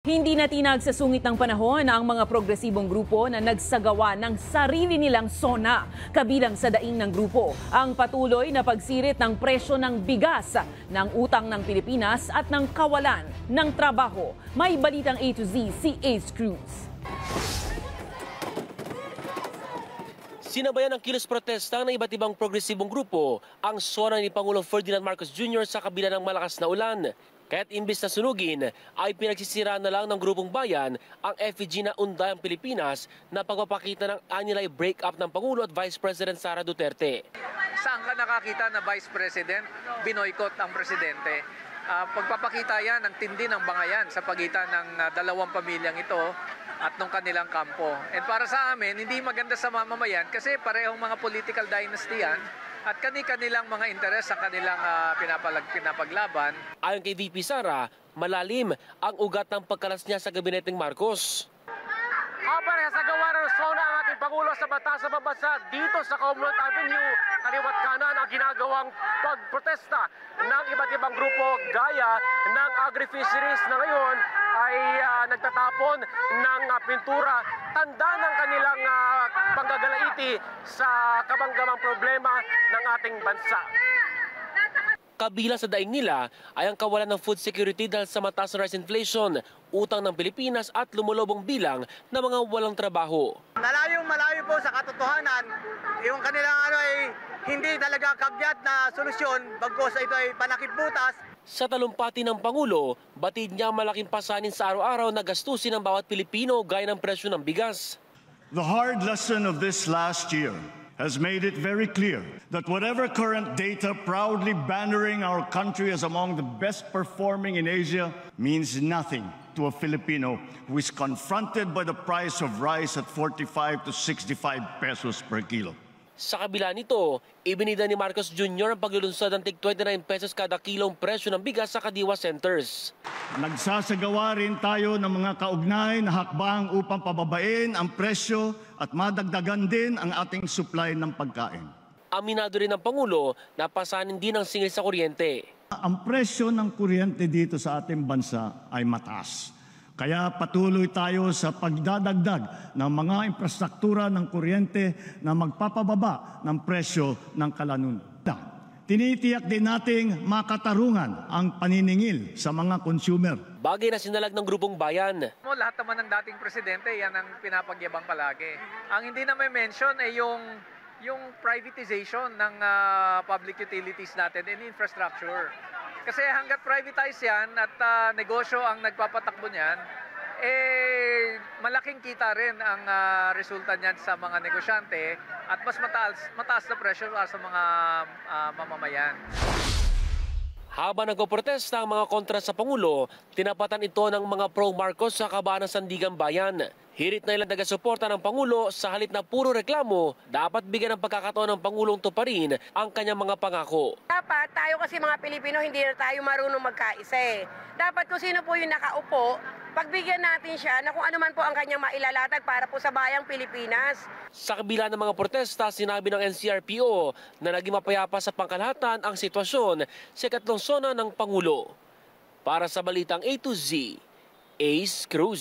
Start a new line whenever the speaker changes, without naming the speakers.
Hindi natinag sa sungit ng panahon ang mga progresibong grupo na nagsagawa ng sarili nilang SONA. Kabilang sa daing ng grupo ang patuloy na pagsirit ng presyo ng bigas, ng utang ng Pilipinas at ng kawalan ng trabaho. May balitang A to Z si Ace Cruz.
Sinabayan ng kilos protesta ng iba't ibang progresibong grupo ang SONA ni Pangulong Ferdinand Marcos Jr. sa kabila ng malakas na ulan. Kaya't imbis na sunugin ay pinagsisiraan na lang ng grupong bayan ang effigy na Undayang Pilipinas na pagpapakita ng anilay break-up ng Pangulo at Vice President Sara Duterte.
Saan ka nakakita na Vice President binoykot ang Presidente? Pagpapakita yan ng tindi ng bangayan sa pagitan ng dalawang pamilyang ito at nung kanilang kampo. And para sa amin, hindi maganda sa mamamayan kasi parehong mga political dynasty yan at kanilang mga interes sa kanilang pinapaglaban.
Ayon kay VP Sara, malalim ang ugat ng pagkalas niya sa gabineteng Marcos. Habang sa gawa ng SONA ang ating Pangulo sa batas sa bansa dito sa Commonwealth Avenue, kaliwat kanan ang ginagawang pagprotesta ng iba't ibang grupo gaya ng agri-fisheries na ngayon ay nagtatapon ng pintura, tanda ng kanilang panggagalaiti sa kabanggamang problema ng ating bansa. Kabilang sa daing nila ay ang kawalan ng food security dahil sa mataas na rice inflation, utang ng Pilipinas at lumulubong bilang ng mga walang trabaho.
Malayo po sa katotohanan, yung kanilang ay hindi talaga kagyat na solusyon, bagkus ito ay panakip-butas.
Sa talumpati ng Pangulo, batid niya malaking pasanin sa araw-araw na gastusin ng bawat Pilipino gaya ng presyo ng bigas.
The hard lesson of this last year has made it very clear that whatever current data proudly bannering our country as among the best performing in Asia means nothing to a Filipino who is confronted by the price of rice at 45 to 65 pesos per kilo.
Sa kabila nito, ibinida ni Marcos Jr. ang paglulunsad ng tig 29 pesos kada kilong presyo ng bigas sa Kadiwa Centers.
Nagsasagawa rin tayo ng mga kaugnay na hakbang upang pababain ang presyo at madagdagan din ang ating supply ng pagkain.
Aminado rin ng Pangulo na pasanin din ang singil sa kuryente.
Ang presyo ng kuryente dito sa ating bansa ay mataas. Kaya patuloy tayo sa pagdadagdag ng mga infrastruktura ng kuryente na magpapababa ng presyo ng kalanunan. Tinitiyak din nating makatarungan ang paniningil sa mga consumer.
Bagay na sinalag ng grupong bayan.
Lahat naman ng dating presidente, yan ang pinapagyabang palagi. Ang hindi na may mention ay yung privatization ng public utilities natin and infrastructure. Kasi hanggat privatize yan at negosyo ang nagpapatakbo niyan, malaking kita rin ang resulta niyan sa mga negosyante at mas mataas na presyo sa mga mamamayan.
Habang nagpoprotesta ang mga kontra sa Pangulo, tinapatan ito ng mga pro-Marcos sa kabahan ng Sandigan Bayan. Hirit na ilang taga-suporta ng Pangulo sa halip na puro reklamo, dapat bigyan ng pagkakataon ng Pangulong tuparin ang kanyang mga pangako.
Dapat tayo kasi mga Pilipino hindi na tayo marunong magkaisa eh. Dapat kung sino po yung nakaupo, pagbigyan natin siya na kung ano man po ang kanyang mailalatag para po sa bayang Pilipinas.
Sa kabila ng mga protesta, sinabi ng NCRPO na naging mapayapa sa pangkalahatan ang sitwasyon sa ikatlong SONA ng Pangulo. Para sa Balitang A to Z, Ace Cruz.